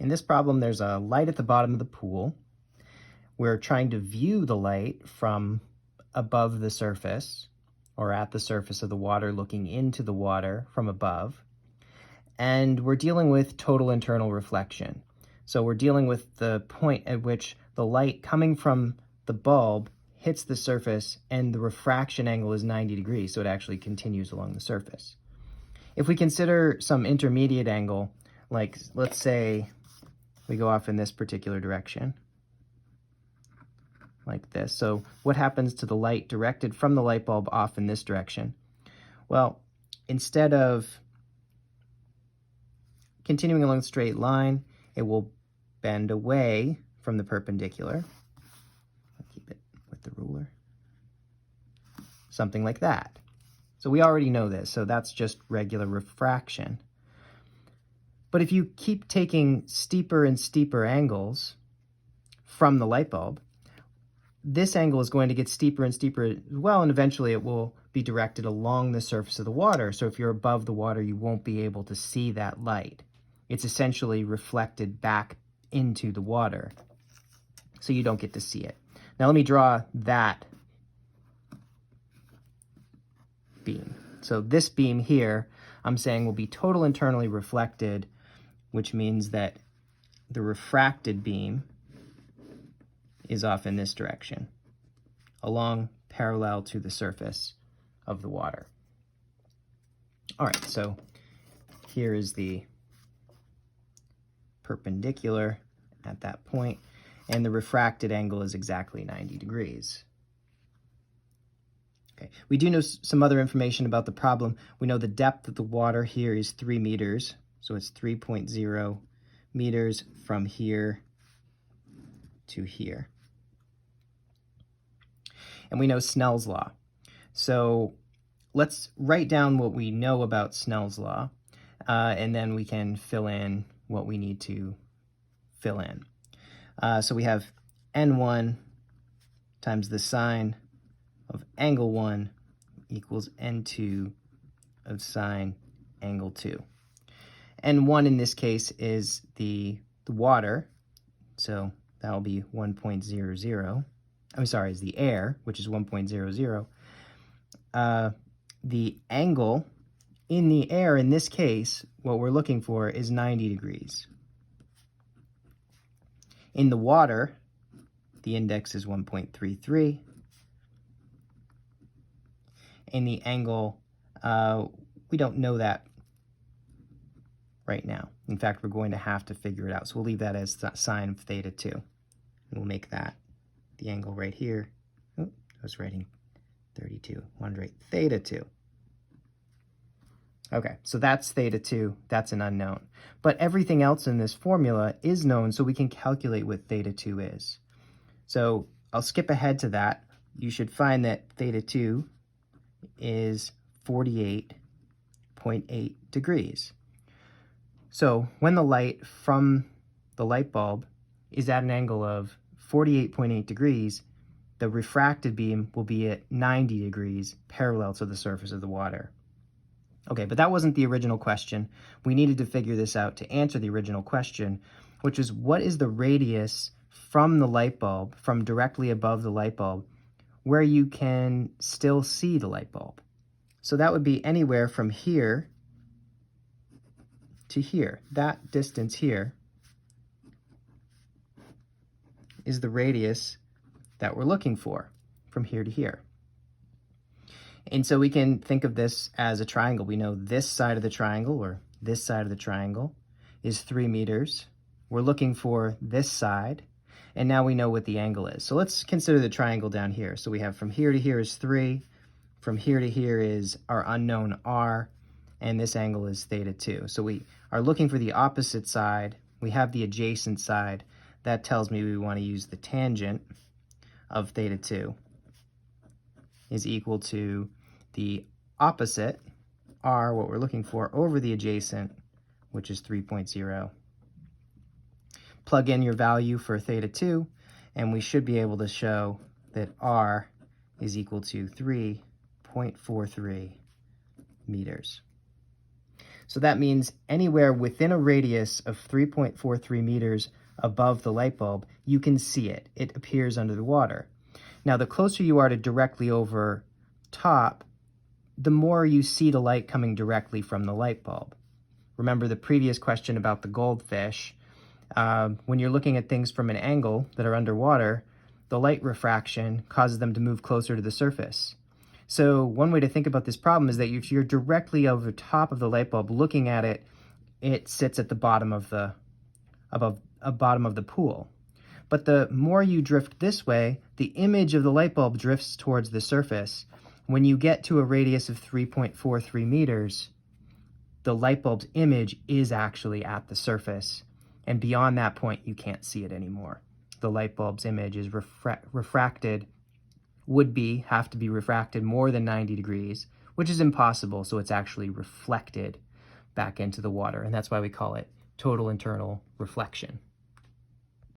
In this problem, there's a light at the bottom of the pool. We're trying to view the light from above the surface, or at the surface of the water, looking into the water from above. And we're dealing with total internal reflection. So we're dealing with the point at which the light coming from the bulb hits the surface and the refraction angle is 90 degrees, so it actually continues along the surface. If we consider some intermediate angle, like let's say we go off in this particular direction, like this. So what happens to the light directed from the light bulb off in this direction? Well, instead of continuing along the straight line, it will bend away from the perpendicular. I'll keep it with the ruler. Something like that. So we already know this, so that's just regular refraction. But if you keep taking steeper and steeper angles from the light bulb, this angle is going to get steeper and steeper as well, and eventually it will be directed along the surface of the water. So if you're above the water, you won't be able to see that light. It's essentially reflected back into the water, so you don't get to see it. Now let me draw that beam. So this beam here, I'm saying will be total internally reflected, which means that the refracted beam is off in this direction, along parallel to the surface of the water. All right, so here is the perpendicular at that point, and the refracted angle is exactly 90 degrees. Okay, we do know some other information about the problem. We know the depth of the water here is 3 meters, so it's 3.0 meters from here to here. And we know Snell's law. So let's write down what we know about Snell's law, and then we can fill in what we need to fill in. So we have N1 times the sine of angle 1 equals N2 of sine angle 2. N1 in this case is the water, so that will be 1.00. I'm sorry, is the air, which is 1.00. The angle in the air, in this case, what we're looking for is 90 degrees. In the water, the index is 1.33. And the angle, we don't know that right now. In fact, we're going to have to figure it out. So we'll leave that as sine of theta 2. And we'll make that the angle right here. Oh, I was writing 32. I wanted to write theta 2. Okay, so that's theta 2. That's an unknown. But everything else in this formula is known, so we can calculate what theta 2 is. So I'll skip ahead to that. You should find that theta 2 is 48.8 degrees. So when the light from the light bulb is at an angle of 48.8 degrees, the refracted beam will be at 90 degrees parallel to the surface of the water. Okay, but that wasn't the original question. We needed to figure this out to answer the original question, which is what is the radius from the light bulb, from directly above the light bulb, where you can still see the light bulb? So that would be anywhere from here to here. That distance here is the radius that we're looking for from here to here. And so we can think of this as a triangle. We know this side of the triangle, or this side of the triangle, is 3 meters. We're looking for this side, and now we know what the angle is. So let's consider the triangle down here. So we have from here to here is 3, from here to here is our unknown r, and this angle is theta 2. So we are looking for the opposite side. We have the adjacent side. That tells me we want to use the tangent of theta 2 is equal to the opposite, r, what we're looking for, over the adjacent, which is 3.0. Plug in your value for theta 2, and we should be able to show that r is equal to 3.43 meters. So that means anywhere within a radius of 3.43 meters above the light bulb, you can see it. It appears under the water. Now, the closer you are to directly over top, the more you see the light coming directly from the light bulb. Remember the previous question about the goldfish. When you're looking at things from an angle that are underwater, the light refraction causes them to move closer to the surface. So one way to think about this problem is that if you're directly over top of the light bulb looking at it, it sits at the bottom of the pool. But the more you drift this way, the image of the light bulb drifts towards the surface. When you get to a radius of 3.43 meters, the light bulb's image is actually at the surface. And beyond that point, you can't see it anymore. The light bulb's image is refracted, have to be refracted more than 90 degrees, which is impossible, so it's actually reflected back into the water. And that's why we call it total internal reflection.